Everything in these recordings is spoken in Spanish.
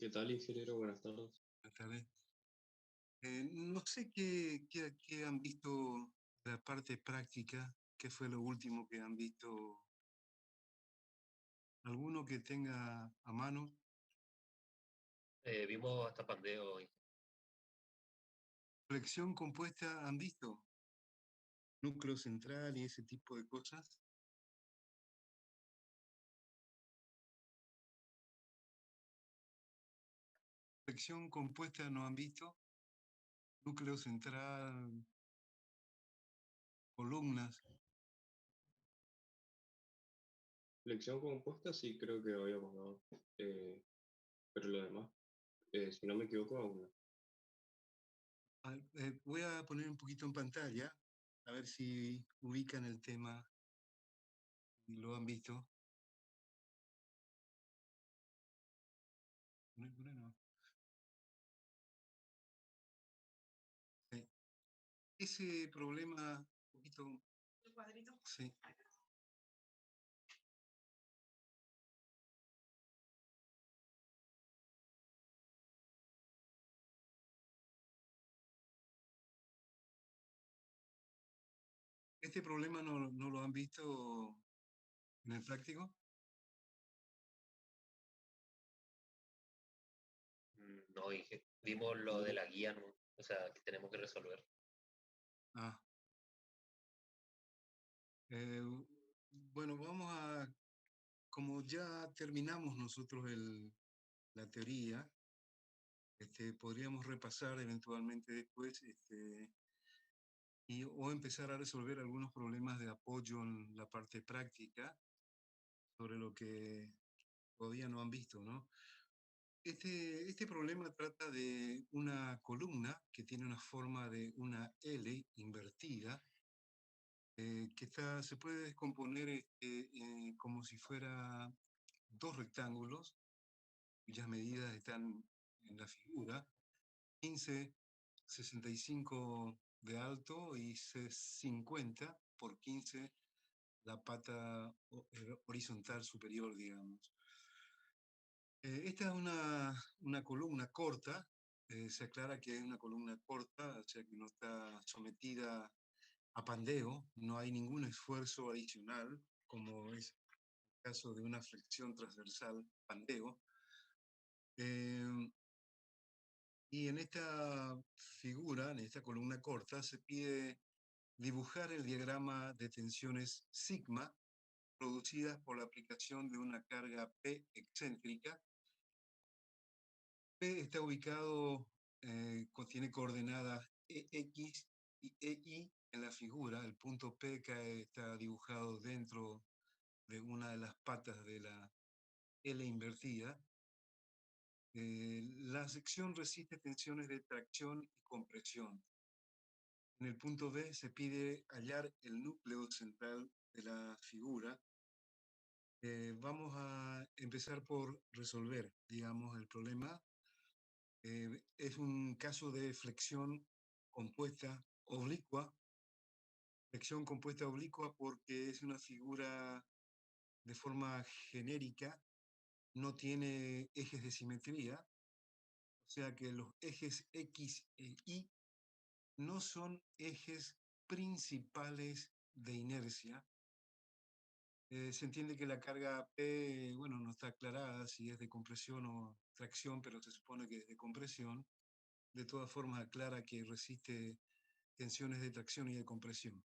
¿Qué tal, ingeniero? Buenas tardes. Buenas tardes. No sé qué han visto de la parte práctica, qué fue lo último que han visto. ¿Alguno que tenga a mano? Vimos hasta Pandeo hoy. ¿Flexión compuesta han visto? Núcleo central y ese tipo de cosas. Flexión compuesta no han visto. Núcleo central, columnas. Flexión compuesta sí creo que habíamos dado, pero lo demás, si no me equivoco, aún no. Voy a poner un poquito en pantalla, a ver si ubican el tema y lo han visto. Bueno, ese problema, un poquito. ¿El cuadrito? Sí. ¿Este problema no lo han visto en el práctico? No, vimos lo de la guía, ¿no? O sea, que tenemos que resolver. Ah, eh, bueno, como ya terminamos nosotros la teoría, podríamos repasar eventualmente después o empezar a resolver algunos problemas de apoyo en la parte práctica sobre lo que todavía no han visto, ¿no? Este problema trata de una columna que tiene una forma de una L invertida, se puede descomponer como si fuera dos rectángulos, cuyas medidas están en la figura, 15, 65 de alto y 50 por 15 la pata horizontal superior, digamos. Esta es una columna corta, se aclara que es una columna corta, o sea que no está sometida a pandeo, no hay ningún esfuerzo adicional, como es el caso de una flexión transversal pandeo. Y en esta figura, en esta columna corta, se pide dibujar el diagrama de tensiones sigma producidas por la aplicación de una carga P excéntrica. P está ubicado, tiene coordenadas EX y EY en la figura. El punto P está dibujado dentro de una de las patas de la L invertida. La sección resiste tensiones de tracción y compresión. En el punto B se pide hallar el núcleo central de la figura. Vamos a empezar por resolver, digamos, el problema. Es un caso de flexión compuesta oblicua. Flexión compuesta oblicua porque es una figura de forma genérica, no tiene ejes de simetría, o sea que los ejes X e Y no son ejes principales de inercia. Se entiende que la carga P, bueno, no está aclarada si es de compresión o tracción, pero se supone que es de compresión. De todas formas, aclara que resiste tensiones de tracción y de compresión.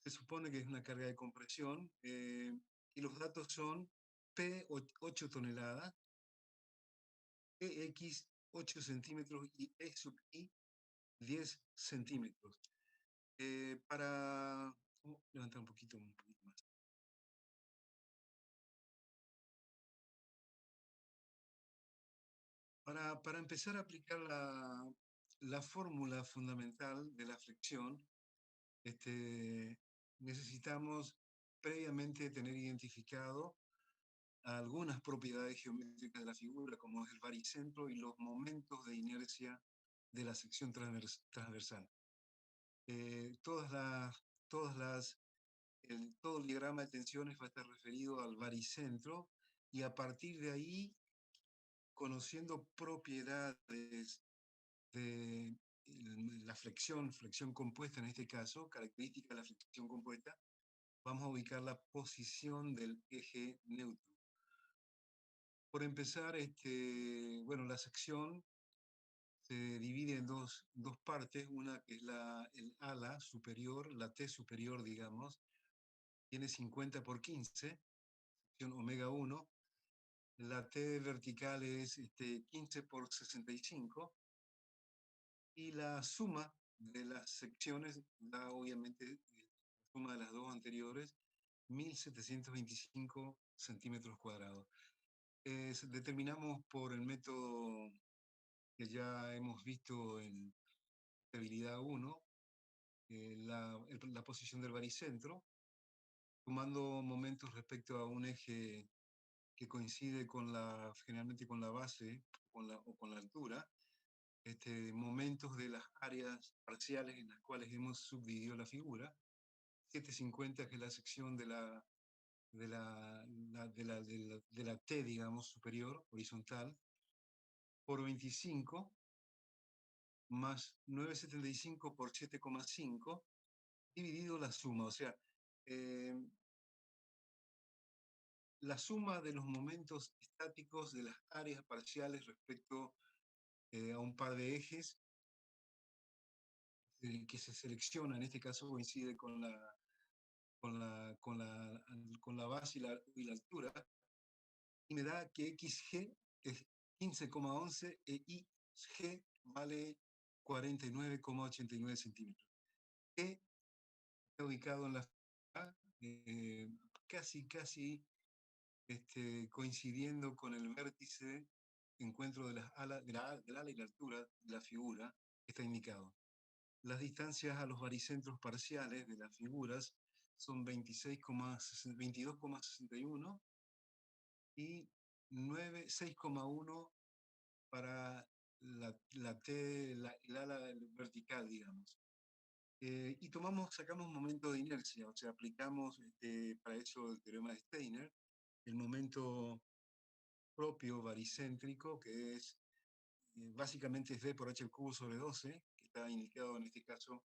Se supone que es una carga de compresión y los datos son P 8 toneladas, EX 8 centímetros y E sub I 10 centímetros. Levantar un poquito más. Para empezar a aplicar la fórmula fundamental de la flexión, necesitamos previamente tener identificado algunas propiedades geométricas de la figura, como es el baricentro y los momentos de inercia de la sección transversal. Todo el diagrama de tensiones va a estar referido al baricentro y a partir de ahí conociendo propiedades de la flexión compuesta en este caso, característica de la flexión compuesta, vamos a ubicar la posición del eje neutro. Por empezar, bueno, la sección se divide en dos partes, una que es el ala superior, la T superior, digamos, tiene 50 por 15, sección omega 1, la T vertical es 15 por 65, y la suma de las secciones da obviamente la suma de las dos anteriores, 1725 centímetros cuadrados. Determinamos por el método que ya hemos visto en estabilidad 1, la posición del baricentro, tomando momentos respecto a un eje que coincide generalmente con la base o con la altura, momentos de las áreas parciales en las cuales hemos subdividido la figura, 750 que es la sección de la T, digamos, superior, horizontal, por 25, más 975 por 7,5, dividido la suma, o sea, eh, la suma de los momentos estáticos de las áreas parciales respecto a un par de ejes que se selecciona, en este caso coincide con la base y la altura, y me da que XG es 15,11 e IG vale 49,89 centímetros. E está ubicado en la casi coincidiendo con el vértice encuentro de las alas, del ala y la altura de la figura, está indicado. Las distancias a los baricentros parciales de las figuras son 22,61 y 6,1 para el ala vertical, digamos. Y sacamos un momento de inercia, o sea, aplicamos para eso el teorema de Steiner, el momento propio baricéntrico, que es básicamente es V por H al cubo sobre 12, que está indicado en este caso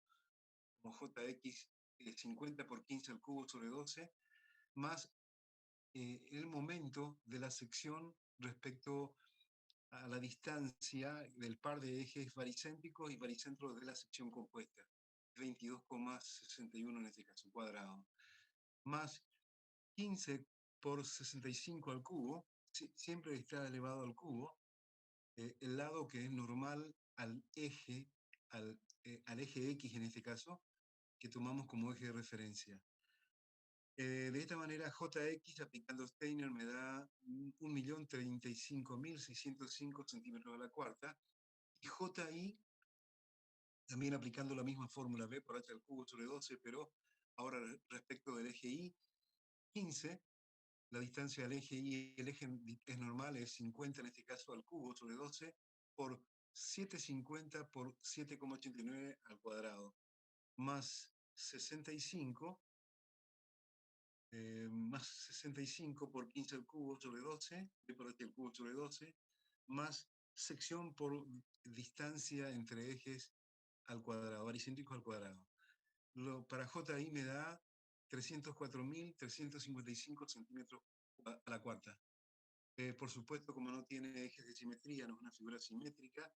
como JX 50 por 15 al cubo sobre 12, más el momento de la sección respecto a la distancia del par de ejes baricéntricos y baricentros de la sección compuesta, 22,61 en este caso, cuadrado, más 15 por 65 al cubo, siempre está elevado al cubo, el lado que es normal al eje X en este caso, que tomamos como eje de referencia. De esta manera, JX aplicando Steiner me da 1.035.605 centímetros a la cuarta, y JI, también aplicando la misma fórmula, V por H al cubo sobre 12, pero ahora respecto del eje Y, 15, la distancia del eje Y, el eje es normal, es 50 en este caso al cubo sobre 12, por 750 por 7,89 al cuadrado, más 65, más 65 por 15 al cubo sobre 12, V por H al cubo sobre 12, más sección por distancia entre ejes al cuadrado, baricéntricos al cuadrado. Para JI me da 304.355 centímetros a la cuarta. Por supuesto, como no tiene ejes de simetría, no es una figura simétrica,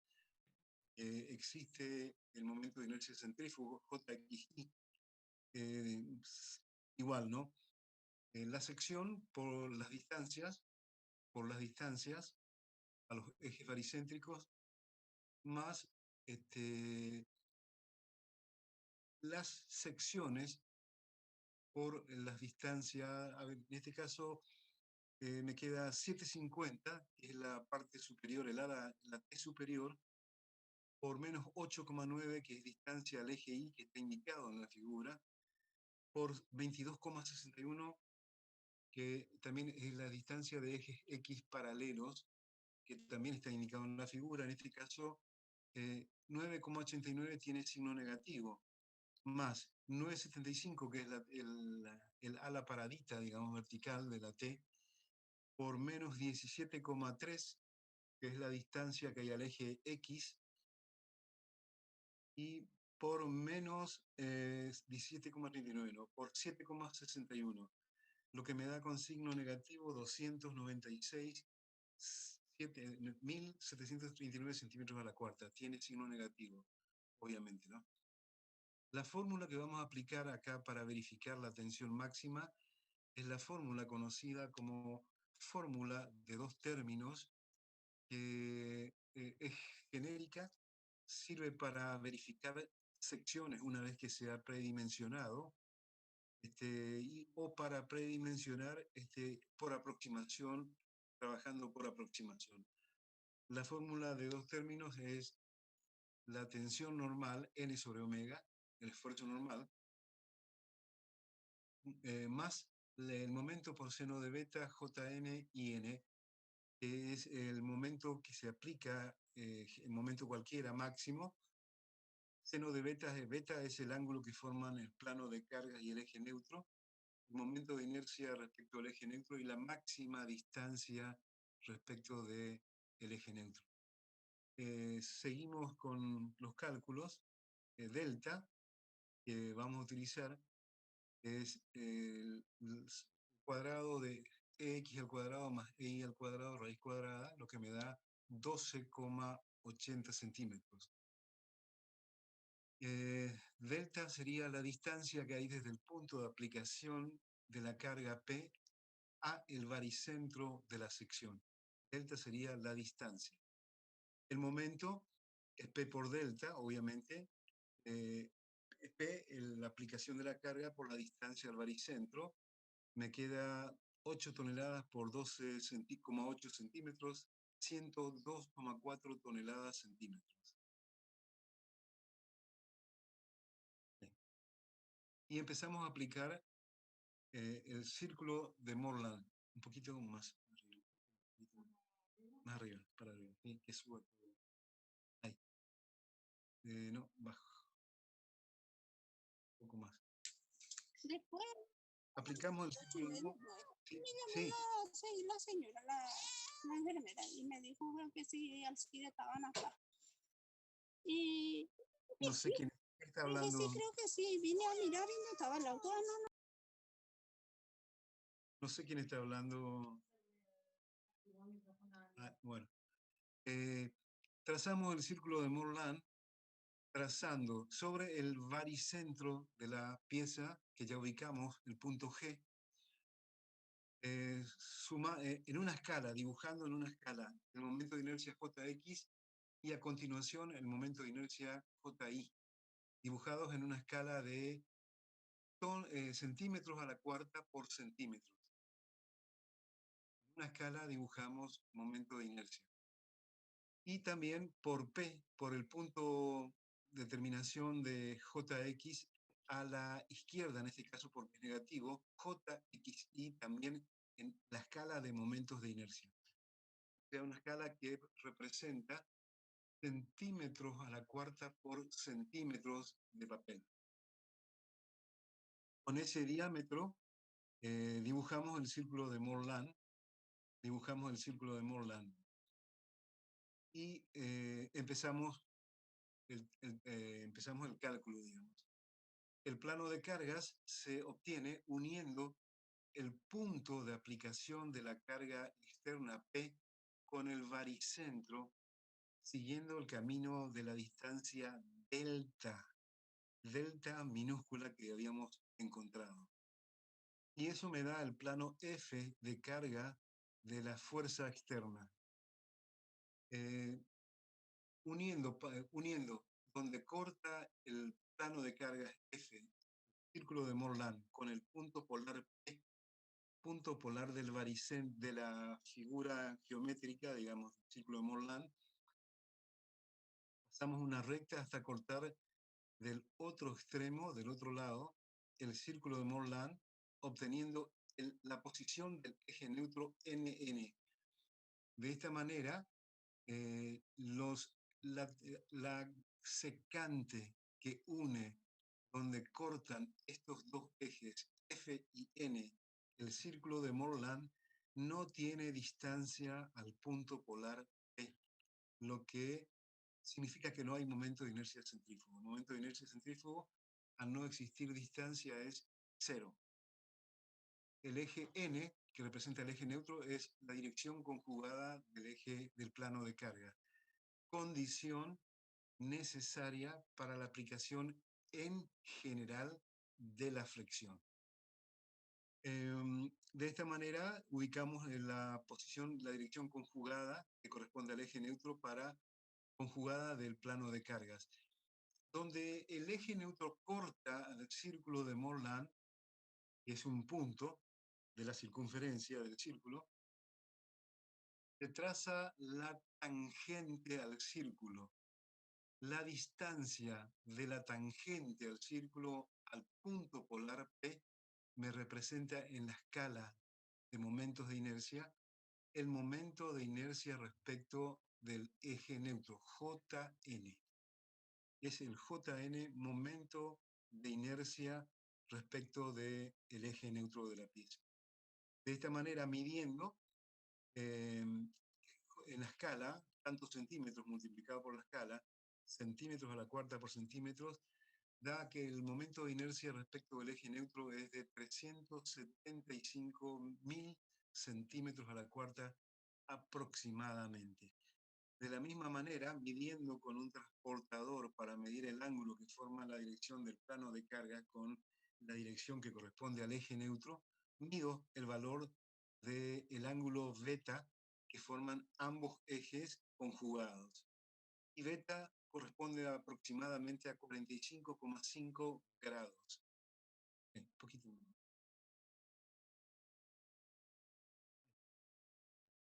existe el momento de inercia centrífugo, JXI, igual, ¿no? La sección por las distancias a los ejes baricéntricos, más las secciones por las distancias, a ver, en este caso me queda 750, que es la parte superior, la T superior, por menos 8,9, que es distancia al eje Y, que está indicado en la figura, por 22,61, que también es la distancia de ejes X paralelos, que también está indicado en la figura. En este caso, 9,89 tiene signo negativo, más 9,75, que es el ala paradita, digamos, vertical de la T, por menos 17,3, que es la distancia que hay al eje X, y por menos 17,39, no, por 7,61, lo que me da con signo negativo 296.739 centímetros a la cuarta. Tiene signo negativo, obviamente, ¿no? La fórmula que vamos a aplicar acá para verificar la tensión máxima es la fórmula conocida como fórmula de dos términos, que es genérica, sirve para verificar secciones una vez que se ha predimensionado, o para predimensionar por aproximación, trabajando por aproximación. La fórmula de dos términos es la tensión normal, N sobre omega, el esfuerzo normal, más el momento por seno de beta, Jn y N, que es el momento que se aplica, el momento cualquiera máximo. Seno de beta es el ángulo que forman el plano de carga y el eje neutro, el momento de inercia respecto al eje neutro y la máxima distancia respecto del eje neutro. Seguimos con los cálculos. Delta, que vamos a utilizar, es el cuadrado de x al cuadrado más y al cuadrado raíz cuadrada, lo que me da 12,80 centímetros. Delta sería la distancia que hay desde el punto de aplicación de la carga P a el baricentro de la sección. Delta sería la distancia. El momento es P por delta, obviamente. P, la aplicación de la carga por la distancia al baricentro. Me queda 8 toneladas por 12,8 centímetros, 102,4 toneladas centímetros. Y empezamos a aplicar el círculo de Morland, un poquito más arriba, más arriba, para arriba, que suba todo. Ahí. No, bajo. Un poco más. Después Aplicamos el círculo de Morland. Sí. la señora, la enfermera, y me dijo que si Alcide estaban acá. Y no sé quién está hablando. Sí, creo que sí, vine a mirar y no estaba el auto. No sé quién está hablando. Bueno. Trazamos el círculo de Morland trazando sobre el baricentro de la pieza, que ya ubicamos, el punto G, en una escala, dibujando en una escala el momento de inercia Jx y a continuación el momento de inercia Ji, dibujados en una escala de centímetros a la cuarta por centímetros. En una escala dibujamos momento de inercia. Y también por P, por el punto de terminación de Jx a la izquierda, en este caso porque es negativo, Jxi también en la escala de momentos de inercia. O sea, una escala que representa centímetros a la cuarta por centímetros de papel. Con ese diámetro dibujamos el círculo de Morland. Y empezamos el cálculo, digamos. El plano de cargas se obtiene uniendo el punto de aplicación de la carga externa P con el baricentro, siguiendo el camino de la distancia delta minúscula que habíamos encontrado. Y eso me da el plano F de carga de la fuerza externa. Uniendo donde corta el plano de carga F, círculo de Morland, con el punto polar P, punto polar del baricentro de la figura geométrica, digamos, círculo de Morland, pasamos una recta hasta cortar del otro extremo, del otro lado, el círculo de Morland, obteniendo la posición del eje neutro NN. De esta manera, la secante que une, donde cortan estos dos ejes, F y N, el círculo de Morland, no tiene distancia al punto polar P. lo que significa que no hay momento de inercia centrífugo. El momento de inercia centrífugo, al no existir distancia, es 0. El eje n, que representa el eje neutro, es la dirección conjugada del eje del plano de carga. Condición necesaria para la aplicación en general de la flexión. De esta manera ubicamos en la posición, la dirección conjugada que corresponde al eje neutro para conjugada del plano de cargas, donde el eje neutro corta al círculo de Morland, que es un punto de la circunferencia del círculo, se traza la tangente al círculo. La distancia de la tangente al círculo al punto polar P me representa en la escala de momentos de inercia el momento de inercia respecto del eje neutro, Jn. Es el Jn momento de inercia respecto del eje neutro de la pieza. De esta manera, midiendo en la escala, tantos centímetros multiplicado por la escala, centímetros a la cuarta por centímetros, da que el momento de inercia respecto del eje neutro es de 375.000 centímetros a la cuarta aproximadamente. De la misma manera, midiendo con un transportador para medir el ángulo que forma la dirección del plano de carga con la dirección que corresponde al eje neutro, mido el valor del ángulo beta que forman ambos ejes conjugados. Y beta corresponde aproximadamente a 45,5 grados. Un poquito más.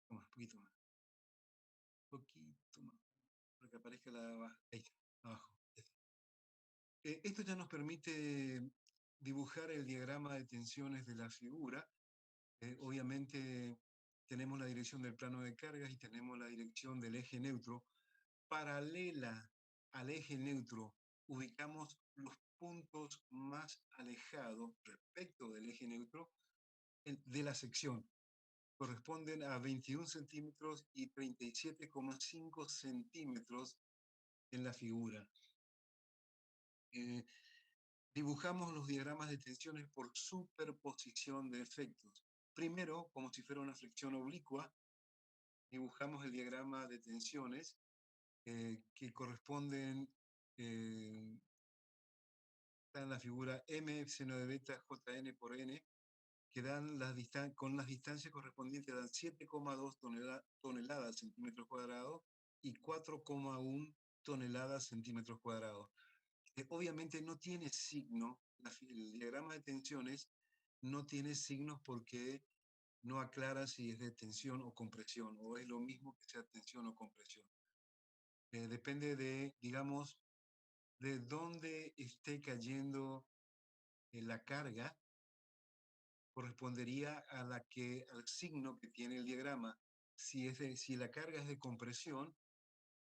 Un poquito más. Poquito más. Para que aparezca ahí está, abajo. Esto ya nos permite dibujar el diagrama de tensiones de la figura. Obviamente tenemos la dirección del plano de cargas y tenemos la dirección del eje neutro. Paralela al eje neutro, ubicamos los puntos más alejados respecto del eje neutro de la sección. Corresponden a 21 centímetros y 37,5 centímetros en la figura. Dibujamos los diagramas de tensiones por superposición de efectos. Primero, como si fuera una flexión oblicua, dibujamos el diagrama de tensiones que corresponden está en la figura M seno de beta Jn por N, que dan con las distancias correspondientes dan 7,2 toneladas centímetros cuadrados y 4,1 toneladas centímetros cuadrados. Obviamente no tiene signo, el diagrama de tensiones no tiene signos porque no aclara si es de tensión o compresión, o es lo mismo que sea tensión o compresión. Depende de, digamos, de dónde esté cayendo la carga, correspondería al signo que tiene el diagrama. Si la carga es de compresión,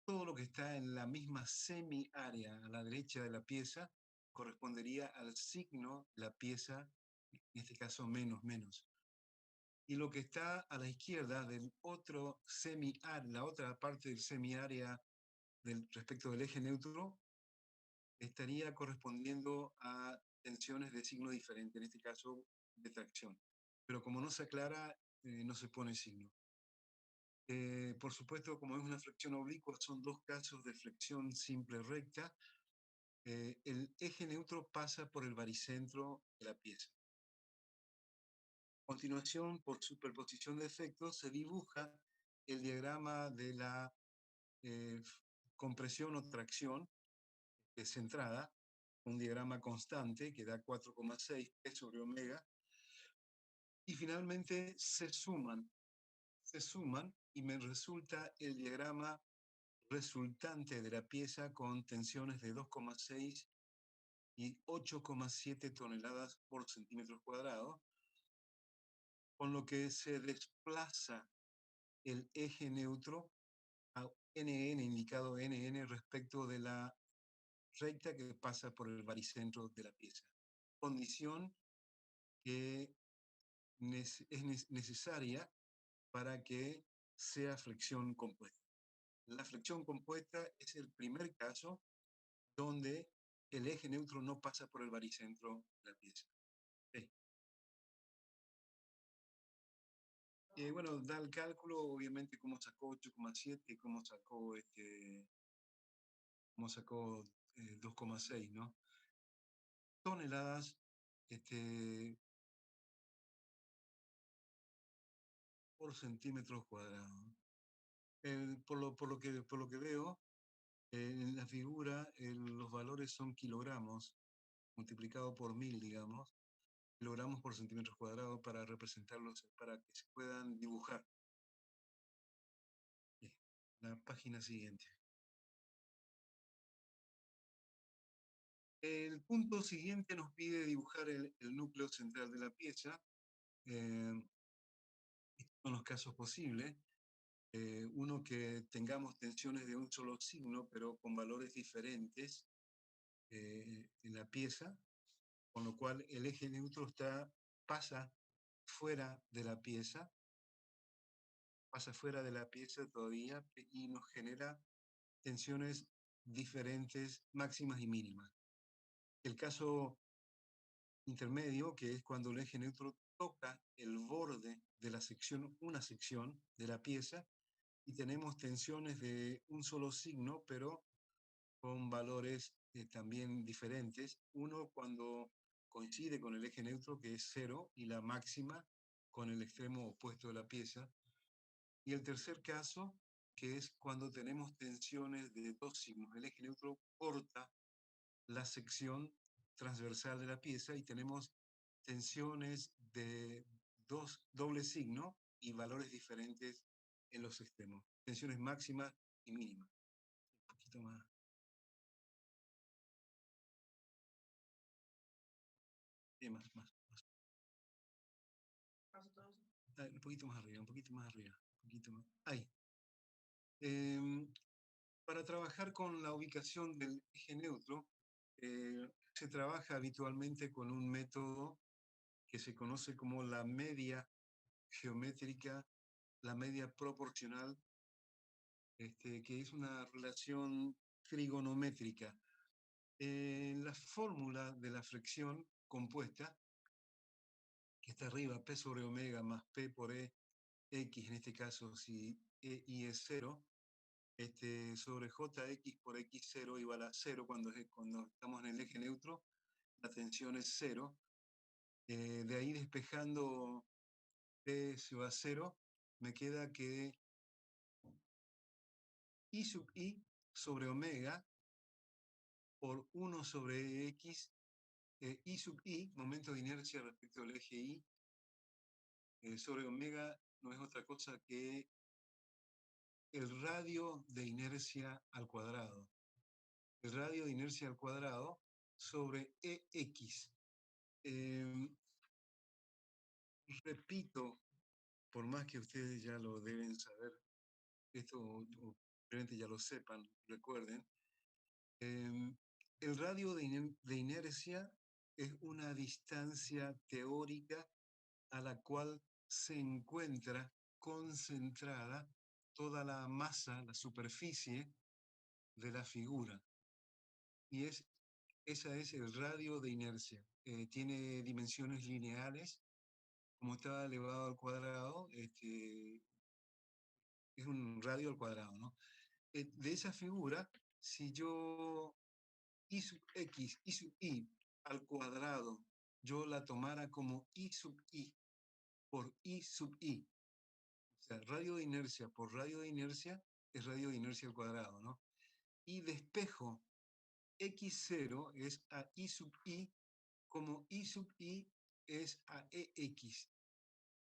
todo lo que está en la misma semi-área a la derecha de la pieza correspondería al signo de la pieza, en este caso menos, menos. Y lo que está a la izquierda del otro semi-área, la otra parte del semi-área respecto del eje neutro, estaría correspondiendo a tensiones de signo diferente, en este caso de tracción. Pero como no se aclara, no se pone signo. Por supuesto, como es una flexión oblicua, son dos casos de flexión simple recta. El eje neutro pasa por el baricentro de la pieza. A continuación, por superposición de efectos, se dibuja el diagrama de la compresión o tracción centrada, un diagrama constante que da 4,6 P sobre omega, y finalmente se suman y me resulta el diagrama resultante de la pieza con tensiones de 2,6 y 8,7 toneladas por centímetros cuadrados, con lo que se desplaza el eje neutro a NN, indicado NN, respecto de la recta que pasa por el baricentro de la pieza. Condición que es necesaria para que sea flexión compuesta. La flexión compuesta es el primer caso donde el eje neutro no pasa por el baricentro de la pieza. Sí. Bueno, da el cálculo, obviamente, cómo sacó 8,7, cómo sacó 2,6, ¿no? Toneladas por centímetros cuadrados. Por lo que veo, en la figura los valores son kilogramos, multiplicado por 1000, digamos, kilogramos por centímetros cuadrados para representarlos, para que se puedan dibujar. Bien, la página siguiente. El punto siguiente nos pide dibujar el núcleo central de la pieza. Estos son los casos posibles. Uno, que tengamos tensiones de un solo signo, pero con valores diferentes en la pieza, con lo cual el eje neutro pasa fuera de la pieza, todavía, y nos genera tensiones diferentes, máximas y mínimas. El caso intermedio, que es cuando el eje neutro toca el borde de la sección, una sección de la pieza, y tenemos tensiones de un solo signo, pero con valores también diferentes. Uno cuando coincide con el eje neutro, que es 0, y la máxima con el extremo opuesto de la pieza. Y el tercer caso, que es cuando tenemos tensiones de dos signos. El eje neutro corta la sección transversal de la pieza y tenemos tensiones de doble signo y valores diferentes en los extremos. Tensiones máximas y mínimas. Un poquito más. Un poquito más arriba, un poquito más arriba. Un poquito más. Ahí. Para trabajar con la ubicación del eje neutro, se trabaja habitualmente con un método que se conoce como la media geométrica, la media proporcional, que es una relación trigonométrica. La fórmula de la fricción compuesta, que está arriba, P sobre omega más P por E, X, en este caso, si EI es 0, sobre JX por X0 igual a 0 cuando estamos en el eje neutro, la tensión es 0. De ahí despejando P se va a 0, me queda que I sub I sobre omega por 1 sobre X, I sub I, momento de inercia respecto al eje I, sobre omega no es otra cosa que el radio de inercia al cuadrado. El radio de inercia al cuadrado sobre EX. Repito, por más que ustedes ya lo deben saber, esto o probablemente ya lo sepan, recuerden, el radio de inercia es una distancia teórica a la cual se encuentra concentrada toda la masa, la superficie de la figura. Y esa es el radio de inercia. Tiene dimensiones lineales, como está elevado al cuadrado, es un radio al cuadrado, ¿no? De esa figura, si yo I sub X, I sub I al cuadrado, yo la tomara como I sub I por I sub I, o sea, radio de inercia por radio de inercia es radio de inercia al cuadrado, ¿no? Y despejo X0 es a I sub I como I sub I es a EX.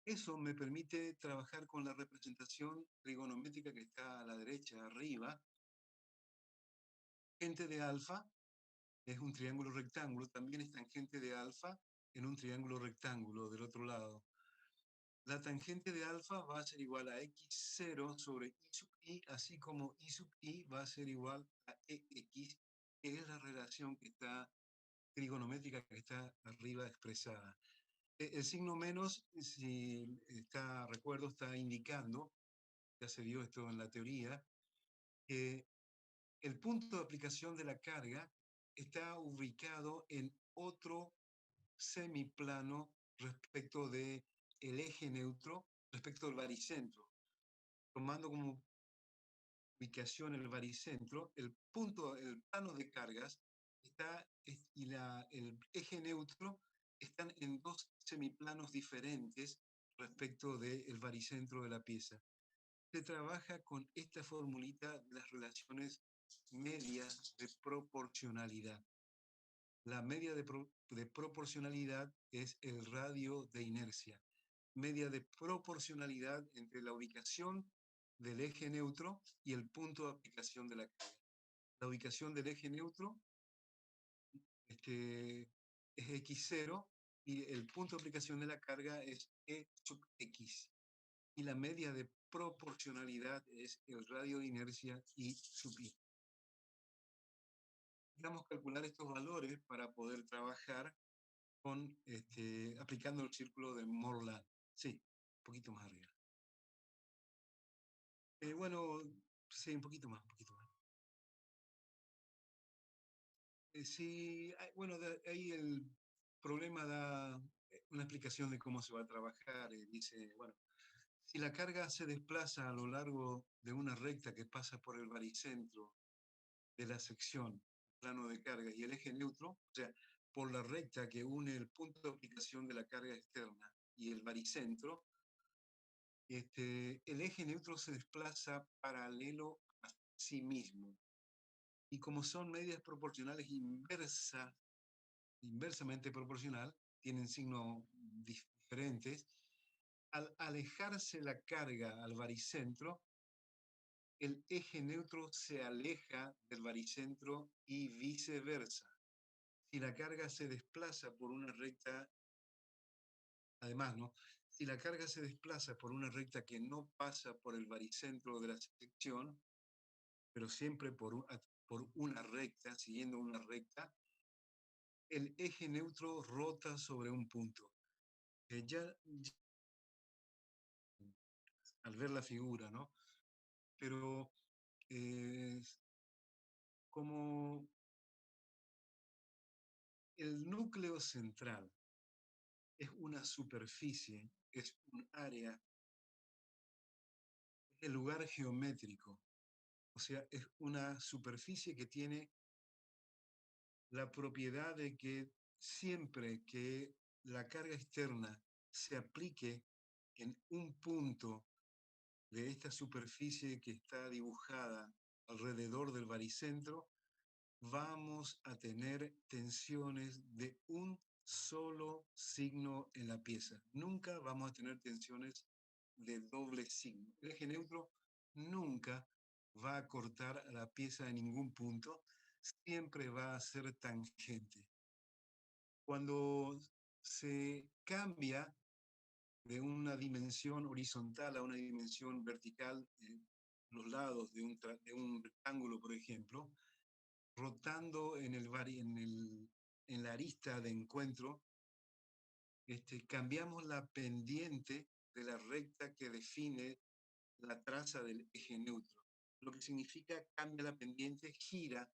Eso me permite trabajar con la representación trigonométrica que está a la derecha, arriba. Tangente de alfa es un triángulo rectángulo, también es tangente de alfa en un triángulo rectángulo del otro lado. La tangente de alfa va a ser igual a X0 sobre I sub I, así como I sub I va a ser igual a EX, que es la relación que está trigonométrica que está arriba expresada. El signo menos, si recuerdo, está indicando, ya se vio esto en la teoría, que el punto de aplicación de la carga está ubicado en otro semiplano respecto del eje neutro, respecto del baricentro. Tomando como ubicación el baricentro, el plano de cargas y el eje neutro están en dos semiplanos diferentes respecto del baricentro de la pieza. Se trabaja con esta formulita de las relaciones medias de proporcionalidad. La media de proporcionalidad es el radio de inercia. Media de proporcionalidad entre la ubicación del eje neutro y el punto de aplicación de la carga. La ubicación del eje neutro es x0 y el punto de aplicación de la carga es e sub x. Y la media de proporcionalidad es el radio de inercia I sub i. Necesitamos calcular estos valores para poder trabajar con, aplicando el círculo de Morland. Sí, un poquito más arriba. Bueno, sí, un poquito más, un poquito más. Sí, bueno, ahí el problema da una explicación de cómo se va a trabajar. Dice, bueno, si la carga se desplaza a lo largo de una recta que pasa por el baricentro de la sección, plano de carga y el eje neutro, o sea, por la recta que une el punto de aplicación de la carga externa y el baricentro, el eje neutro se desplaza paralelo a sí mismo. Y como son medidas proporcionales inversamente proporcional, tienen signos diferentes, al alejarse la carga al baricentro, el eje neutro se aleja del baricentro y viceversa. Si la carga se desplaza por una recta, además, ¿no? Si la carga se desplaza por una recta que no pasa por el baricentro de la sección, pero siempre por una recta, siguiendo una recta, el eje neutro rota sobre un punto. Ya al ver la figura, ¿no? Pero como el núcleo central es una superficie, es un área, es el lugar geométrico, o sea, es una superficie que tiene la propiedad de que siempre que la carga externa se aplique en un punto de esta superficie que está dibujada alrededor del baricentro, vamos a tener tensiones de un solo signo en la pieza. Nunca vamos a tener tensiones de doble signo. El eje neutro nunca va a cortar a la pieza en ningún punto, siempre va a ser tangente. Cuando se cambia de una dimensión horizontal a una dimensión vertical, los lados de un rectángulo, por ejemplo, rotando en la arista de encuentro, cambiamos la pendiente de la recta que define la traza del eje neutro. Lo que significa cambia la pendiente, gira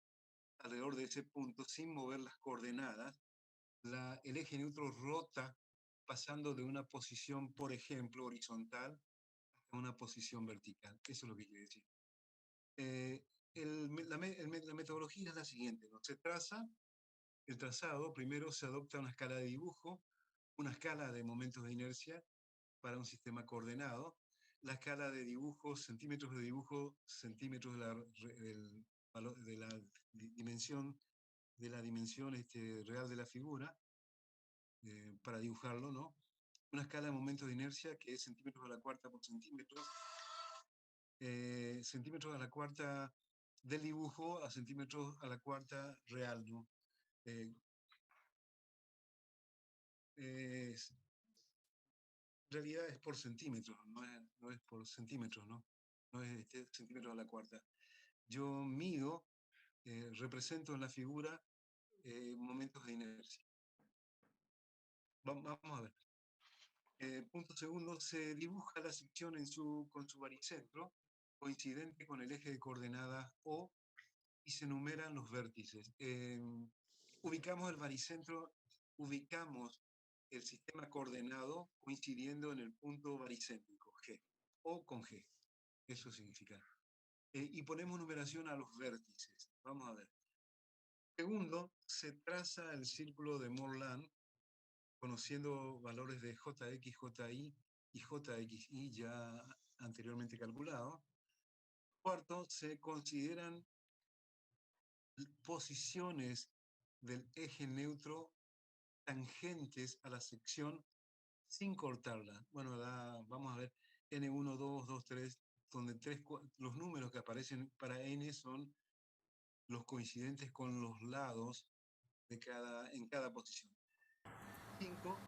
alrededor de ese punto sin mover las coordenadas. El eje neutro rota pasando de una posición, por ejemplo, horizontal a una posición vertical. Eso es lo que quiere decir. La metodología es la siguiente, ¿no? Se traza el trazado, primero se adopta una escala de dibujo, una escala de momentos de inercia para un sistema coordenado, la escala de dibujo, centímetros de la dimensión real de la figura, para dibujarlo, ¿no? Una escala de momentos de inercia que es centímetros a la cuarta por centímetros, centímetros a la cuarta del dibujo a centímetros a la cuarta real, ¿no? En realidad es por centímetros, no es por centímetros, ¿no? No es centímetros a la cuarta. Yo mido, represento en la figura momentos de inercia. Vamos a ver. Punto segundo, se dibuja la sección con su baricentro. coincidente con el eje de coordenadas O y se enumeran los vértices. Ubicamos el baricentro, ubicamos el sistema coordenado coincidiendo en el punto baricéntrico, G, O con G. Eso significa. Y ponemos numeración a los vértices. Vamos a ver. Segundo, se traza el círculo de Morland, conociendo valores de JX, JI y JXI ya anteriormente calculados. Cuarto, se consideran posiciones del eje neutro tangentes a la sección sin cortarla. Bueno, vamos a ver N1, 2, 2, 3, donde los números que aparecen para N son los coincidentes con los lados en cada posición. 5.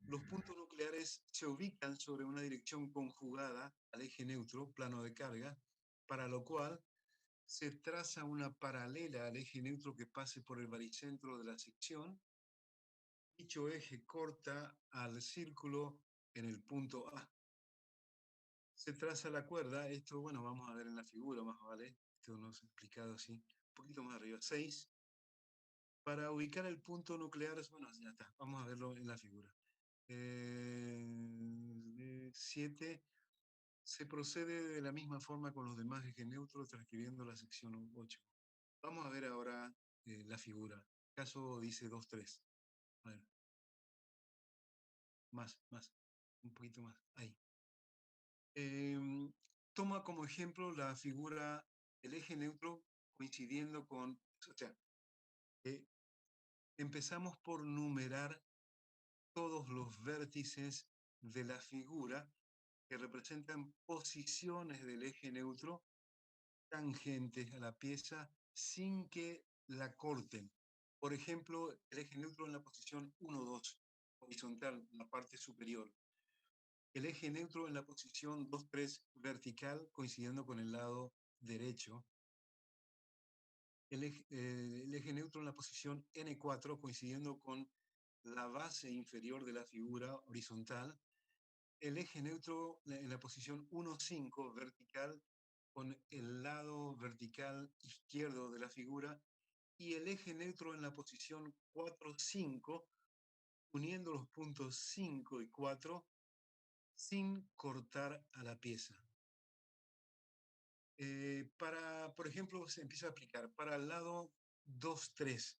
Los puntos nucleares se ubican sobre una dirección conjugada al eje neutro, plano de carga, para lo cual se traza una paralela al eje neutro que pase por el baricentro de la sección. Dicho eje corta al círculo en el punto A. Se traza la cuerda, esto, bueno, vamos a ver en la figura más vale, esto no es explicado así, un poquito más arriba, 6. Para ubicar el punto nuclear, bueno, ya está, vamos a verlo en la figura. 7. Se procede de la misma forma con los demás ejes neutros, transcribiendo la sección 8. Vamos a ver ahora la figura. Caso dice 2, 3. A ver. Más, un poquito más, ahí. Toma como ejemplo la figura, el eje neutro coincidiendo con, o sea, empezamos por numerar todos los vértices de la figura que representan posiciones del eje neutro tangentes a la pieza sin que la corten. Por ejemplo, el eje neutro en la posición 1, 2, horizontal, la parte superior. El eje neutro en la posición 2, 3, vertical, coincidiendo con el lado derecho. El eje neutro en la posición N4, coincidiendo con la base inferior de la figura horizontal. El eje neutro en la posición 1, 5, vertical, con el lado vertical izquierdo de la figura. Y el eje neutro en la posición 4, 5, uniendo los puntos 5 y 4, sin cortar a la pieza. Por ejemplo, se empieza a aplicar para el lado 2, 3.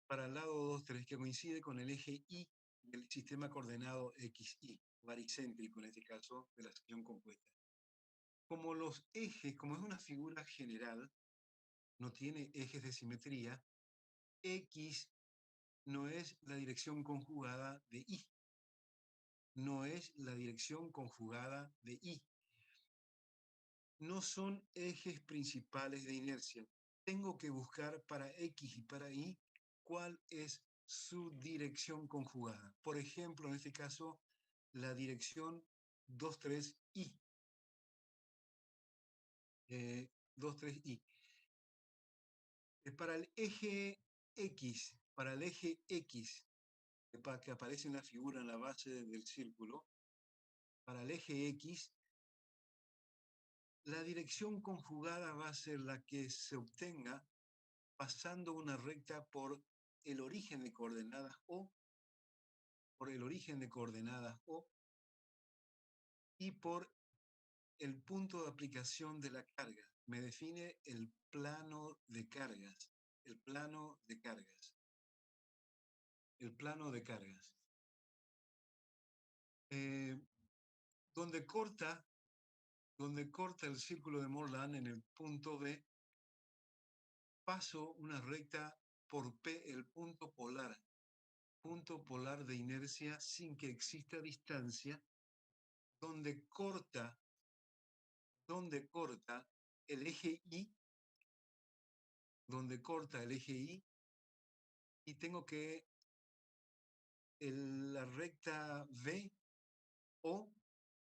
Para el lado 2, 3, que coincide con el eje Y del sistema coordenado XY, baricéntrico en este caso, de la sección compuesta. Como los ejes, como es una figura general, no tiene ejes de simetría, X no es la dirección conjugada de Y. No es la dirección conjugada de Y. No son ejes principales de inercia. Tengo que buscar para X y para Y cuál es su dirección conjugada. Por ejemplo, en este caso, la dirección 2, 3, I. 2, 3, I. Para el eje X, que aparece en la figura en la base del círculo, para el eje X, la dirección conjugada va a ser la que se obtenga pasando una recta por el origen de coordenadas O, y por el punto de aplicación de la carga. Me define el plano de cargas. El plano de cargas. Donde corta el círculo de Morland en el punto B, paso una recta por P, el punto polar de inercia sin que exista distancia, donde corta el eje Y, y tengo que la recta V, O,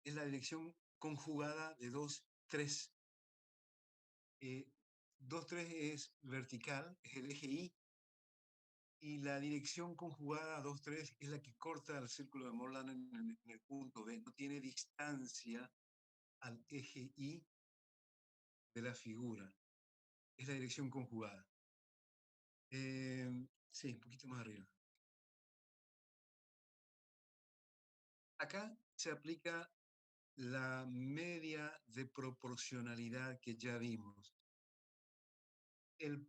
es la dirección conjugada de 2, 3. 2, 3 es vertical, es el eje Y, y la dirección conjugada 2, 3 es la que corta el círculo de Morland en el punto B. No tiene distancia al eje Y de la figura. Es la dirección conjugada. Sí, un poquito más arriba. Acá se aplica la media de proporcionalidad que ya vimos. El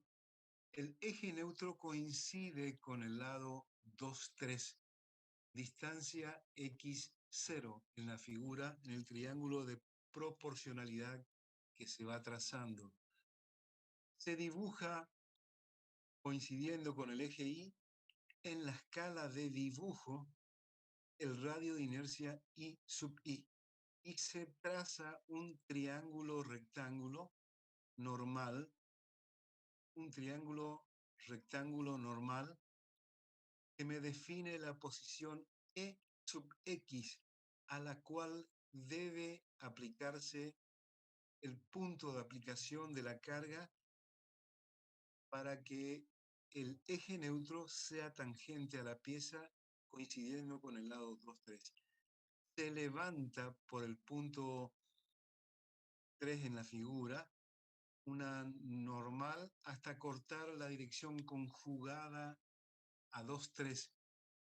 eje neutro coincide con el lado 2, 3, distancia x0 en la figura, en el triángulo de proporcionalidad que se va trazando. Se dibuja coincidiendo con el eje Y en la escala de dibujo el radio de inercia I sub I y se traza un triángulo rectángulo normal, un triángulo rectángulo normal que me define la posición E sub X a la cual debe aplicarse el punto de aplicación de la carga para que el eje neutro sea tangente a la pieza coincidiendo con el lado 2, 3. Se levanta por el punto 3 en la figura una normal hasta cortar la dirección conjugada a 2, 3.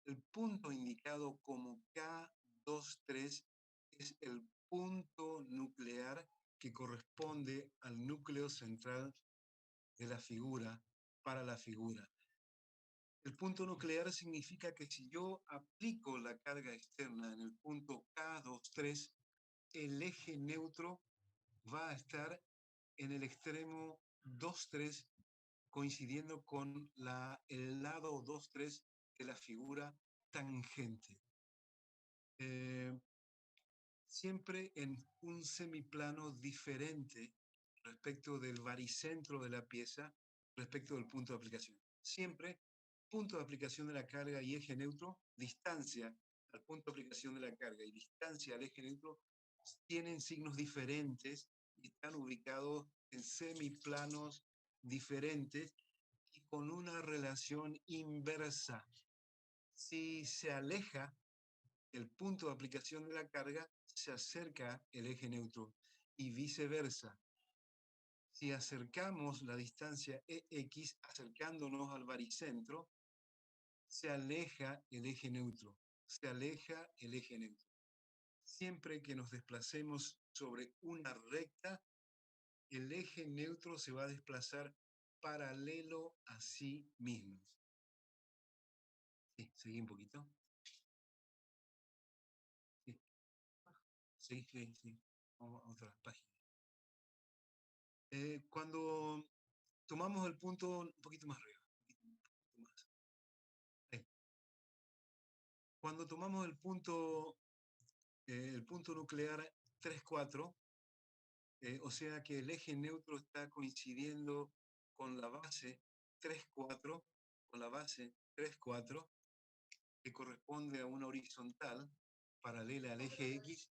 El punto indicado como K23 es el punto nuclear que corresponde al núcleo central de la figura para la figura. El punto nuclear significa que si yo aplico la carga externa en el punto K23, el eje neutro va a estar en el extremo 2,3, coincidiendo con el lado 2,3 de la figura tangente. Siempre en un semiplano diferente respecto del baricentro de la pieza, respecto del punto de aplicación. Siempre punto de aplicación de la carga y eje neutro, distancia al punto de aplicación de la carga y distancia al eje neutro tienen signos diferentes y están ubicados en semiplanos diferentes y con una relación inversa. Si se aleja el punto de aplicación de la carga, se acerca el eje neutro y viceversa. Si acercamos la distancia EX, acercándonos al baricentro, se aleja el eje neutro, se aleja el eje neutro. Siempre que nos desplacemos sobre una recta, el eje neutro se va a desplazar paralelo a sí mismo. Sí, seguí un poquito. Sí, sí. Vamos a otra página. Cuando tomamos el punto, un poquito más arriba. Ahí. Cuando tomamos el punto nuclear 3, 4, o sea que el eje neutro está coincidiendo con la base 3, 4, con la base 3, 4, que corresponde a una horizontal paralela al eje X,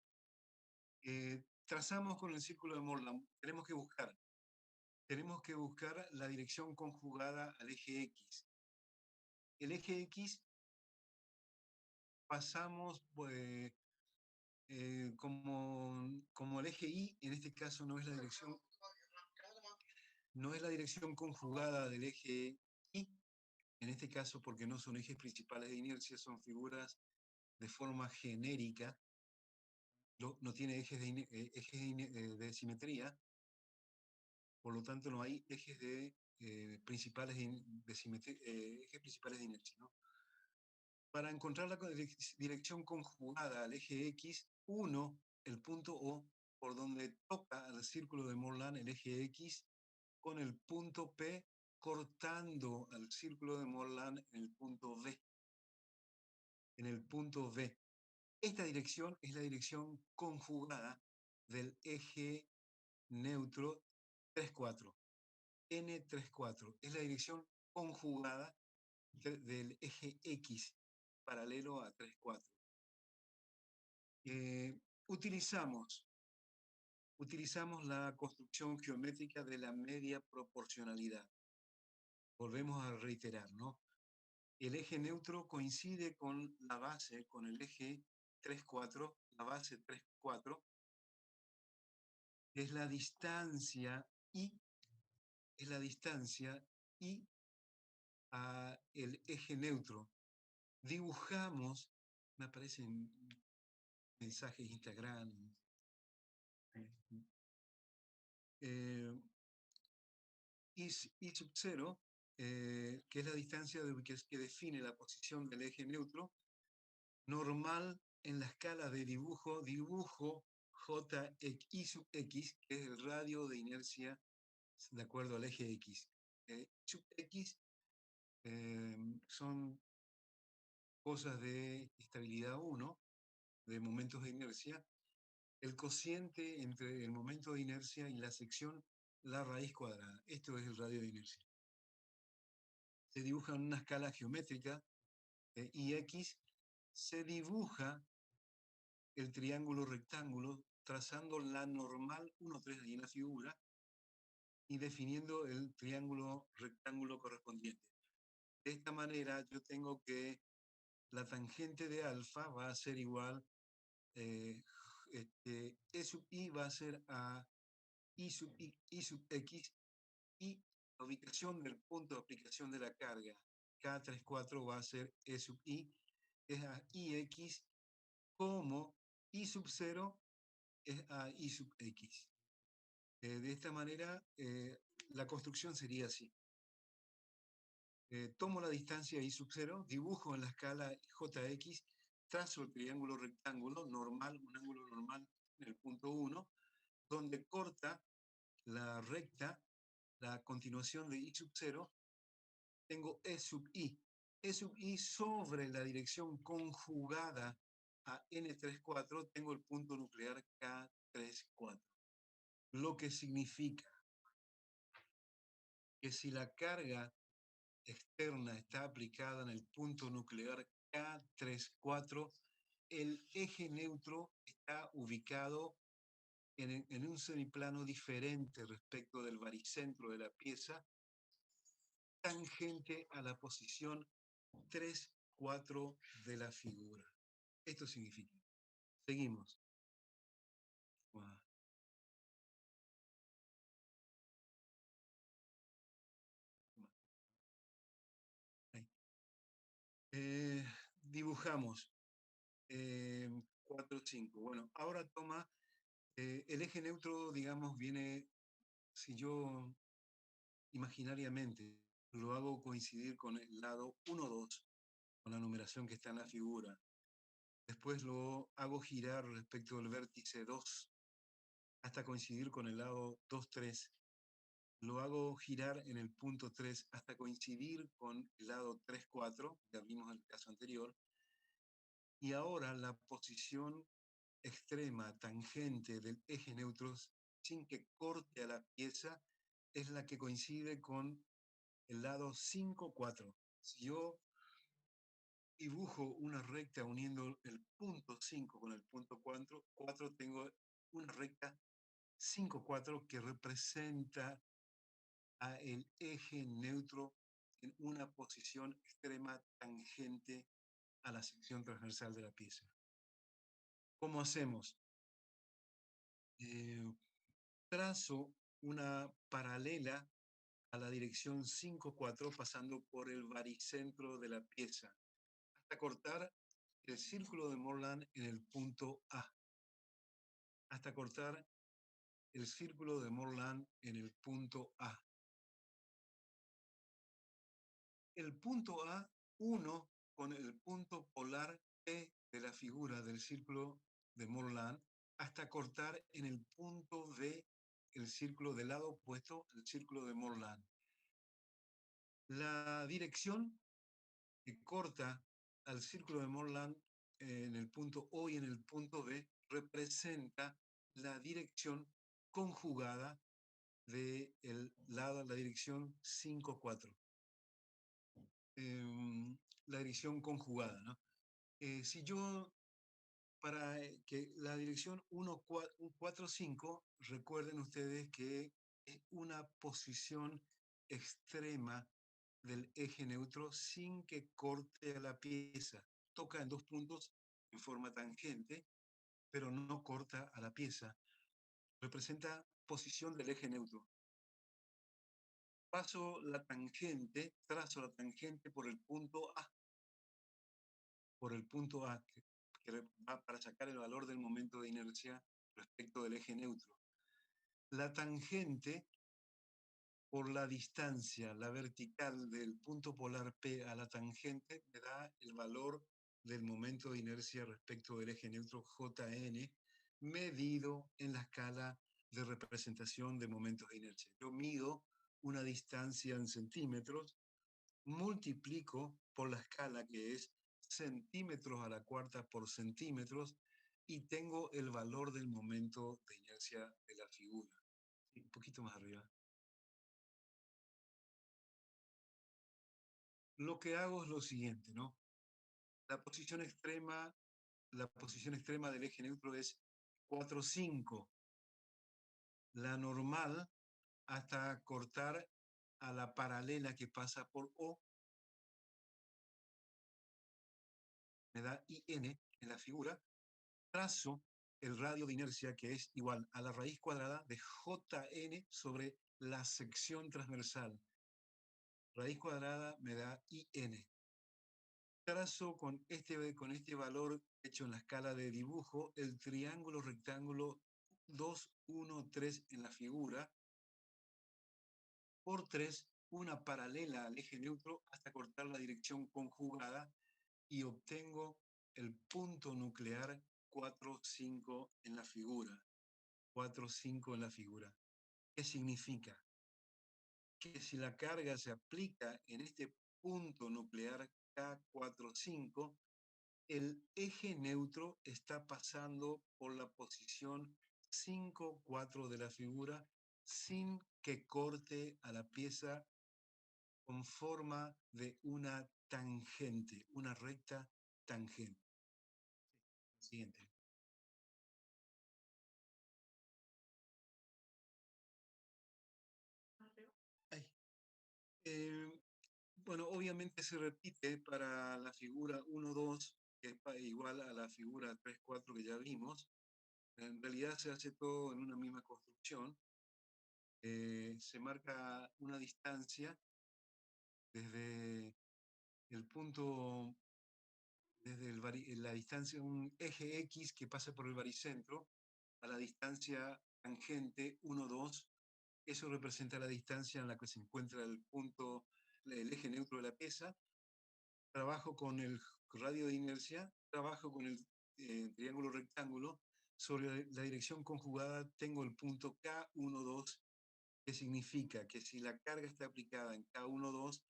trazamos con el círculo de Morland. Tenemos que buscar la dirección conjugada al eje X. El eje X pasamos como el eje Y, en este caso no es la dirección conjugada del eje Y, en este caso porque no son ejes principales de inercia, son figuras de forma genérica, no tiene ejes de simetría, por lo tanto no hay ejes principales de inercia, ¿no? Para encontrar la dirección conjugada al eje X, el punto O, por donde toca al círculo de Morland el eje X, con el punto P cortando al círculo de Morland en el punto V. En el punto V. Esta dirección es la dirección conjugada del eje neutro 3,4. N34 es la dirección conjugada del eje X paralelo a 3,4. Utilizamos la construcción geométrica de la media proporcionalidad. Volvemos a reiterar, ¿no? El eje neutro coincide con la base, con el eje 3,4, la base 3,4, es la distancia y a el eje neutro. Dibujamos, me aparecen mensajes Instagram, I sub 0, que es la distancia que define la posición del eje neutro, normal en la escala de dibujo J I sub X, que es el radio de inercia de acuerdo al eje X. Sub X son cosas de estabilidad 1, de momentos de inercia, el cociente entre el momento de inercia y la sección, la raíz cuadrada. Esto es el radio de inercia. Se dibuja en una escala geométrica, IX, se dibuja el triángulo rectángulo trazando la normal 1,3 ahí en la figura y definiendo el triángulo rectángulo correspondiente. De esta manera yo tengo que la tangente de alfa va a ser igual, E sub I va a ser a I sub X, y la ubicación del punto de aplicación de la carga K34 va a ser E sub I, es a IX, como I sub 0 es a I sub X. De esta manera, la construcción sería así. Tomo la distancia I sub 0, dibujo en la escala JX, trazo el triángulo rectángulo normal, un ángulo normal en el punto 1, donde corta la recta, la continuación de I sub 0, tengo E sub I. E sub I sobre la dirección conjugada a N34, tengo el punto nuclear K34. Lo que significa que si la carga externa está aplicada en el punto nuclear K34, el eje neutro está ubicado en un semiplano diferente respecto del baricentro de la pieza, tangente a la posición 3, 4 de la figura. Esto significa. Seguimos. Dibujamos 4, 5. Bueno, ahora toma el eje neutro, digamos, viene, si yo imaginariamente lo hago coincidir con el lado 1, 2, con la numeración que está en la figura. Después lo hago girar respecto del vértice 2 hasta coincidir con el lado 2, 3. Lo hago girar en el punto 3 hasta coincidir con el lado 3, 4, ya vimos en el caso anterior. Y ahora la posición extrema tangente del eje neutro, sin que corte a la pieza, es la que coincide con el lado 5, 4. Si yo dibujo una recta uniendo el punto 5 con el punto 4, tengo una recta 5, 4 que representa a el eje neutro en una posición extrema tangente a la sección transversal de la pieza. ¿Cómo hacemos? Trazo una paralela a la dirección 5, 4 pasando por el baricentro de la pieza hasta cortar el círculo de Morland en el punto A. Hasta cortar el círculo de Morland en el punto A. El punto A, uno con el punto polar P de la figura del círculo de Morland, hasta cortar en el punto B el círculo del lado opuesto, el círculo de Morland. La dirección que corta al círculo de Morland en el punto O y en el punto B representa la dirección conjugada de la dirección 5, 4. La dirección conjugada, ¿no? Si yo, para que la dirección 1, 4, 5, recuerden ustedes que es una posición extrema del eje neutro sin que corte a la pieza. Toca en dos puntos en forma tangente, pero no corta a la pieza. representa posición del eje neutro. Trazo la tangente por el punto A. Por el punto A, que va para sacar el valor del momento de inercia respecto del eje neutro. La tangente por la distancia, la vertical del punto polar P a la tangente, me da el valor del momento de inercia respecto del eje neutro Jn, medido en la escala de representación de momentos de inercia. Yo mido una distancia en centímetros, multiplico por la escala, que es centímetros a la cuarta por centímetros, y tengo el valor del momento de inercia de la figura. Sí, un poquito más arriba. Lo que hago es lo siguiente, ¿no? La posición extrema del eje neutro es 4, 5. La normal hasta cortar a la paralela que pasa por O, me da IN en la figura. Trazo el radio de inercia, que es igual a la raíz cuadrada de Jn sobre la sección transversal. Raíz cuadrada me da IN. Trazo con este valor hecho en la escala de dibujo el triángulo rectángulo 2, 1, 3 en la figura, por 3, una paralela al eje neutro hasta cortar la dirección conjugada, y obtengo el punto nuclear 4, 5 en la figura. 4, 5 en la figura. ¿Qué significa? Que si la carga se aplica en este punto nuclear K45, el eje neutro está pasando por la posición 5, 4 de la figura sin que corte a la pieza con forma de una tangente, una recta tangente. Siguiente. Ay. Bueno, obviamente se repite para la figura 1, 2, que es igual a la figura 3, 4 que ya vimos. En realidad se hace todo en una misma construcción. Se marca una distancia desde el punto, la distancia, un eje X que pasa por el baricentro, a la distancia tangente 1, 2. Eso representa la distancia en la que se encuentra el punto, el eje neutro de la pieza. Trabajo con el radio de inercia, trabajo con el triángulo rectángulo. Sobre la dirección conjugada tengo el punto K12, que significa que si la carga está aplicada en K12,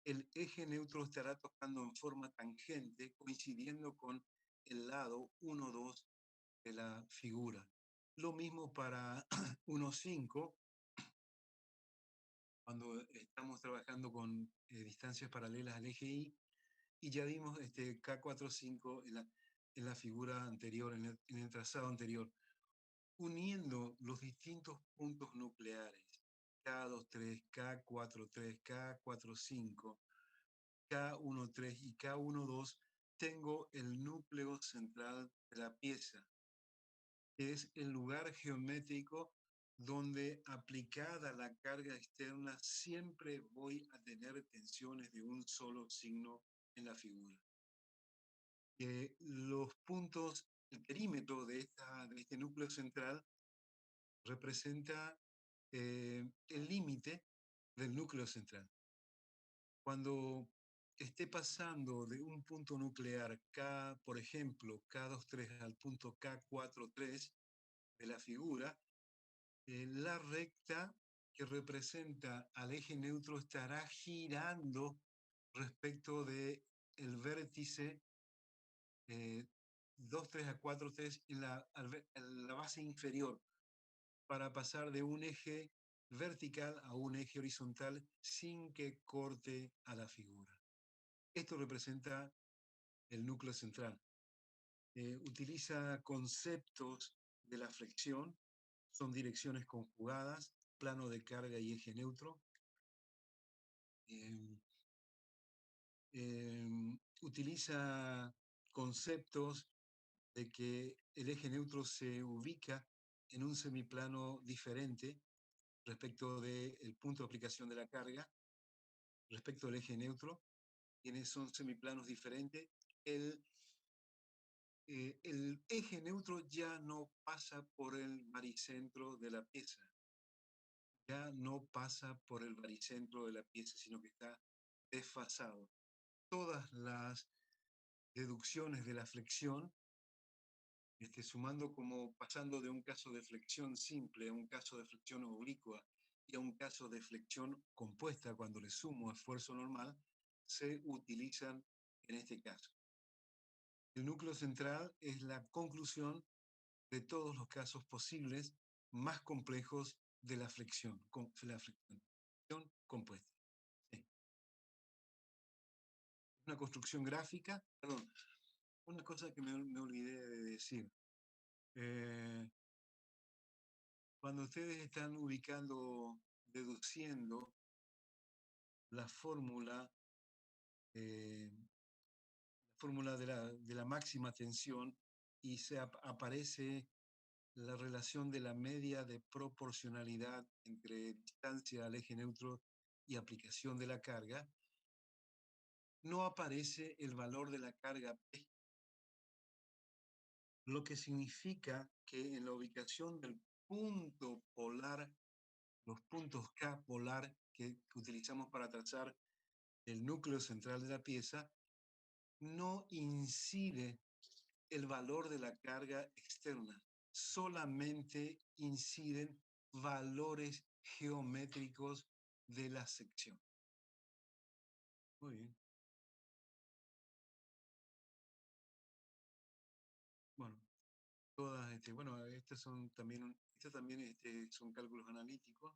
el eje neutro estará tocando en forma tangente, coincidiendo con el lado 1,2 de la figura. Lo mismo para 1,5, cuando estamos trabajando con distancias paralelas al eje Y, y ya vimos este K45 en la figura anterior, en el trazado anterior, uniendo los distintos puntos nucleares, K23, K43, K45, K13 y K12, tengo el núcleo central de la pieza, que es el lugar geométrico donde, aplicada la carga externa, siempre voy a tener tensiones de un solo signo en la figura. Los puntos, el perímetro de este núcleo central representa el límite del núcleo central. Cuando esté pasando de un punto nuclear K, por ejemplo, K23 al punto K43 de la figura, la recta que representa al eje neutro estará girando respecto de el vértice 2, 3 a 4, 3 en la base inferior, para pasar de un eje vertical a un eje horizontal sin que corte a la figura. Esto representa el núcleo central. Utiliza conceptos de la flexión, son direcciones conjugadas, plano de carga y eje neutro. Utiliza conceptos de que el eje neutro se ubica en un semiplano diferente respecto del punto de aplicación de la carga, respecto del eje neutro. Son semiplanos diferentes. El eje neutro ya no pasa por el baricentro de la pieza. Ya no pasa por el baricentro de la pieza, sino que está desfasado. Todas las deducciones de la flexión, sumando como pasando de un caso de flexión simple a un caso de flexión oblicua y a un caso de flexión compuesta cuando le sumo esfuerzo normal, se utilizan en este caso. El núcleo central es la conclusión de todos los casos posibles más complejos de la flexión compuesta. Sí. Una construcción gráfica, perdón, una cosa que me olvidé de decir. Cuando ustedes están deduciendo la fórmula de la máxima tensión y aparece la relación de la media de proporcionalidad entre distancia al eje neutro y aplicación de la carga, no aparece el valor de la carga P, lo que significa que en la ubicación del punto polar, los puntos K polar que utilizamos para trazar el núcleo central de la pieza, no incide el valor de la carga externa, solamente inciden valores geométricos de la sección. Muy bien. Bueno, estos son también, son cálculos analíticos.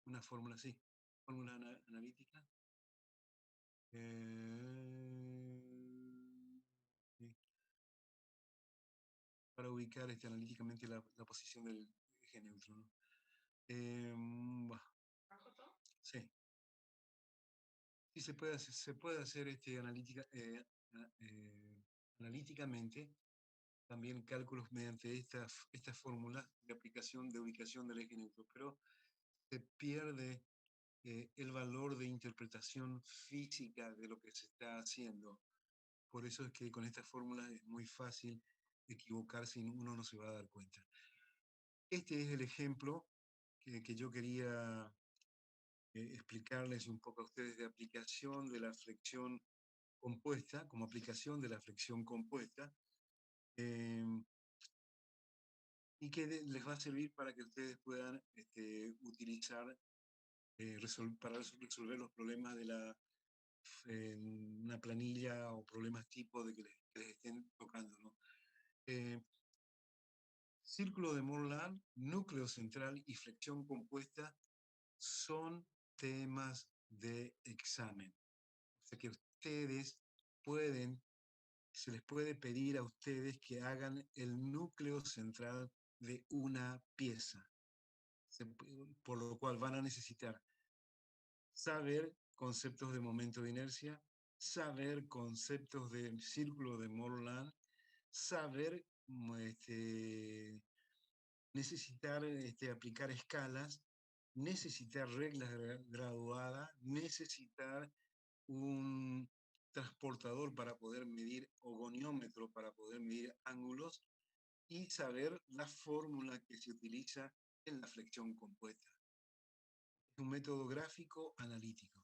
Una fórmula así, fórmula analítica. Sí. Para ubicar analíticamente la posición del eje neutro, ¿no? Sí. Sí, se puede hacer analíticamente también cálculos mediante estas fórmulas de aplicación de ubicación del eje neutro, pero se pierde el valor de interpretación física de lo que se está haciendo. Por eso es que con estas fórmulas es muy fácil equivocarse y uno no se va a dar cuenta. Este es el ejemplo que yo quería explicarles un poco a ustedes de aplicación de la flexión compuesta, como aplicación de la flexión compuesta, y que les va a servir para que ustedes puedan utilizar para resolver los problemas de una planilla o problemas tipo de que les estén tocando, ¿no? Círculo de Morland, núcleo central y flexión compuesta son temas de examen. O sea que se les puede pedir a ustedes que hagan el núcleo central de una pieza, por lo cual van a necesitar saber conceptos de momento de inercia, saber conceptos de círculo de Morland, saber necesitar aplicar escalas, necesitar reglas graduadas, necesitar un transportador para poder medir, o goniómetro para poder medir ángulos, y saber la fórmula que se utiliza en la flexión compuesta. Es un método gráfico analítico.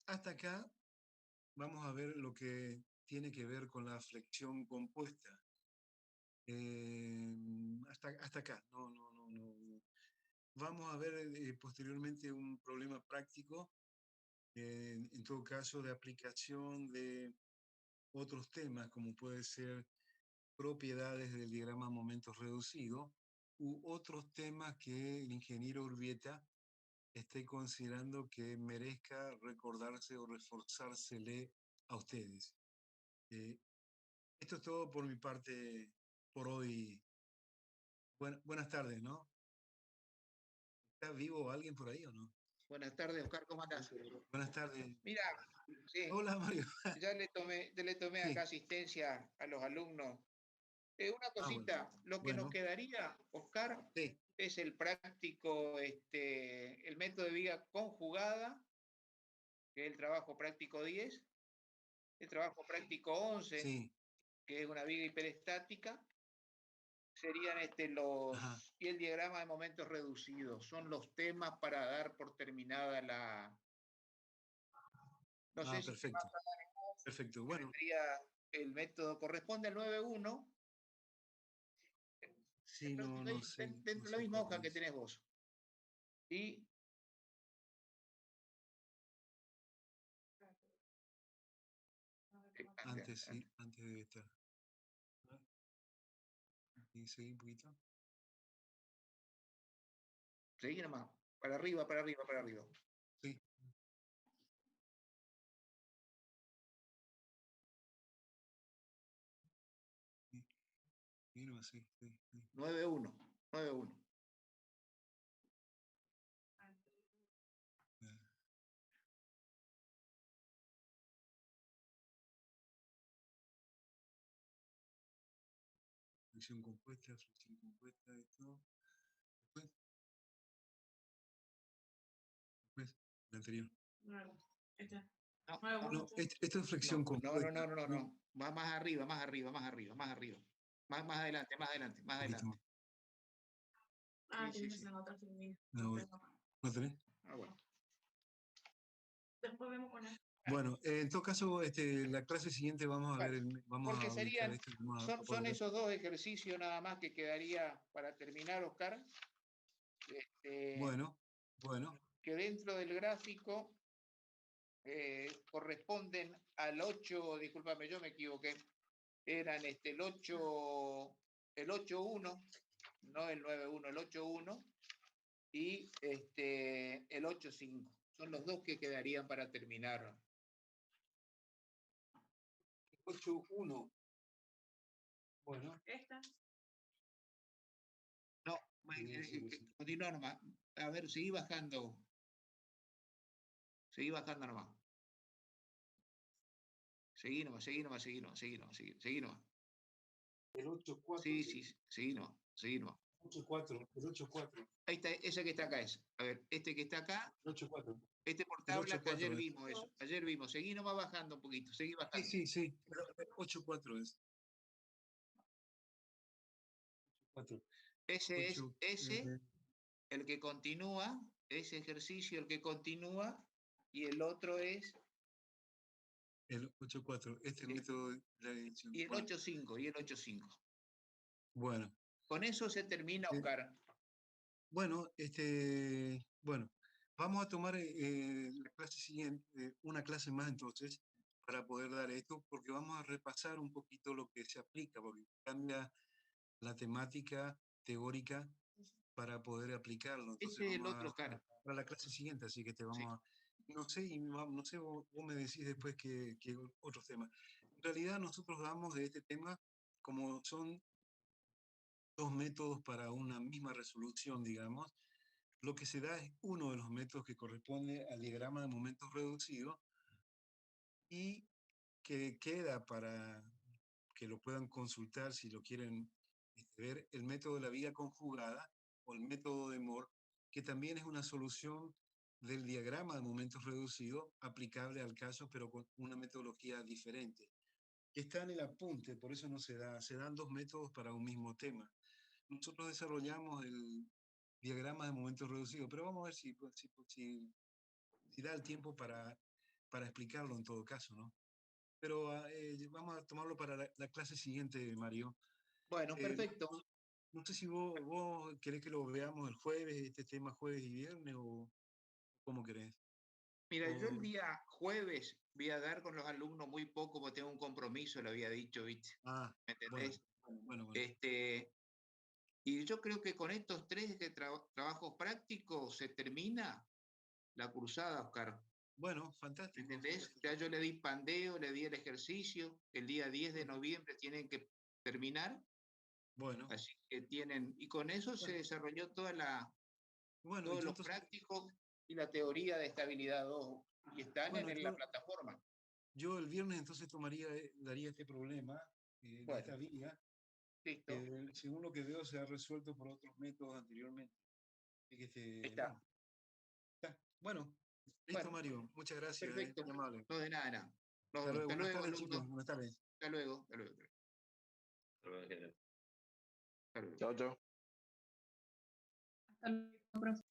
Hasta acá vamos a ver lo que tiene que ver con la flexión compuesta. Hasta acá, no. Vamos a ver posteriormente un problema práctico, en todo caso de aplicación de otros temas, como puede ser propiedades del diagrama momentos reducido, u otros temas que el ingeniero Urbieta esté considerando que merezca recordarse o reforzársele a ustedes. Esto es todo por mi parte por hoy. Buenas tardes, ¿no? ¿Está vivo alguien por ahí o no? Buenas tardes, Oscar, ¿cómo andás? Buenas tardes. Mira, sí, hola Mario. ya le tomé Sí. acá asistencia a los alumnos Una cosita, lo que nos bueno. quedaría, Oscar, Sí, es el práctico, el método de viga conjugada, que es el trabajo práctico 10, el trabajo práctico 11, sí. que es una viga hiperestática, serían Ajá. y el diagrama de momentos reducidos. Son los temas para dar por terminada la. No sé si te Perfecto. vas a dar Perfecto. Bueno, vendría el método, corresponde al 9.1. sí, no sé. Dentro No de la sé misma cuál hoja que es. tenés vos. Y Antes, sí, antes debe estar. Y seguí un poquito. seguí nomás. Para arriba, para arriba, para arriba. Sí. Sí, no, sí, sí, sí. 9.1. 9.1. Fricción compuesta, esto. Después, el anterior. No, esto es flexión compuesta. No. Más arriba, más arriba, más arriba, más arriba. Más adelante, más adelante, más Un poquito adelante. más. Sí. No, ¿no tenés? Bueno. Después vemos con él. Bueno, en todo caso, la clase siguiente vamos a ver, vamos Porque a ubicar serían, esto. son esos dos ejercicios nada más que quedaría para terminar, Oscar. Bueno. Que dentro del gráfico corresponden al 8, discúlpame, yo me equivoqué, eran el 8.1, no el 9.1, el 8.1 y el 8.5. Son los dos que quedarían para terminar. 8.1. Bueno. Esta. No, continúa nomás. A ver, seguí bajando. Seguí bajando nomás. Seguí nomás. El 8.4. Sí, seguí nomás. 8.4. El 8.4. Ahí está, ese que está acá es. A ver, este que está acá. El 8.4. Este por tabla que ayer vimos eso. Ayer vimos. Seguí nomás bajando un poquito. Seguí bajando. Sí. 8.4 es. 8.4. Ese es el que continúa, ese ejercicio el que continúa, y el otro es. El 8.4. Este es el método de la edición. Y el 8.5. Bueno. Con eso se termina, Oscar. Bueno, vamos a tomar la clase siguiente, una clase más entonces, para poder dar esto, porque vamos a repasar un poquito lo que se aplica, porque cambia la temática teórica para poder aplicarlo. Entonces Ese es el vamos otro, Oscar. para la clase siguiente, así que te vamos a. No sé, vos me decís después que otros temas. En realidad nosotros damos de este tema como son dos métodos para una misma resolución, digamos. Lo que se da es uno de los métodos que corresponde al diagrama de momentos reducidos y que queda para que lo puedan consultar si lo quieren ver, el método de la viga conjugada o el método de Moore, que también es una solución del diagrama de momentos reducidos aplicable al caso, pero con una metodología diferente. Está en el apunte, por eso no se da, se dan dos métodos para un mismo tema. Nosotros desarrollamos el diagrama de momentos reducidos, pero vamos a ver si da el tiempo para explicarlo en todo caso, ¿no? Pero vamos a tomarlo para la clase siguiente, Mario. Bueno, perfecto. No sé si vos querés que lo veamos el jueves, este tema jueves y viernes, o cómo querés. Mira, yo el día jueves voy a dar con los alumnos muy poco porque tengo un compromiso, lo había dicho, ¿viste? ¿Me entendés? Bueno. Y yo creo que con estos tres trabajos prácticos se termina la cursada, Oscar. Bueno, fantástico. ¿Me entendés? Ya yo le di pandeo, le di el ejercicio, el día 10 de noviembre tienen que terminar. Bueno. Así que tienen, y con eso se desarrolló todos los prácticos y la teoría de estabilidad 2, y están en la plataforma. Yo el viernes entonces daría este problema, esta vía, Listo. Según lo que veo, se ha resuelto por otros métodos anteriormente. Así que Ahí está. Bueno, listo, Bueno, Mario. Muchas gracias. Perfecto. Muy amable. No, de nada, nada. Hasta luego. Buenas tardes, alumno. chicos. Buenas tardes. Hasta luego. Hasta luego. Hasta luego. Chao, chao. Hasta luego, profe.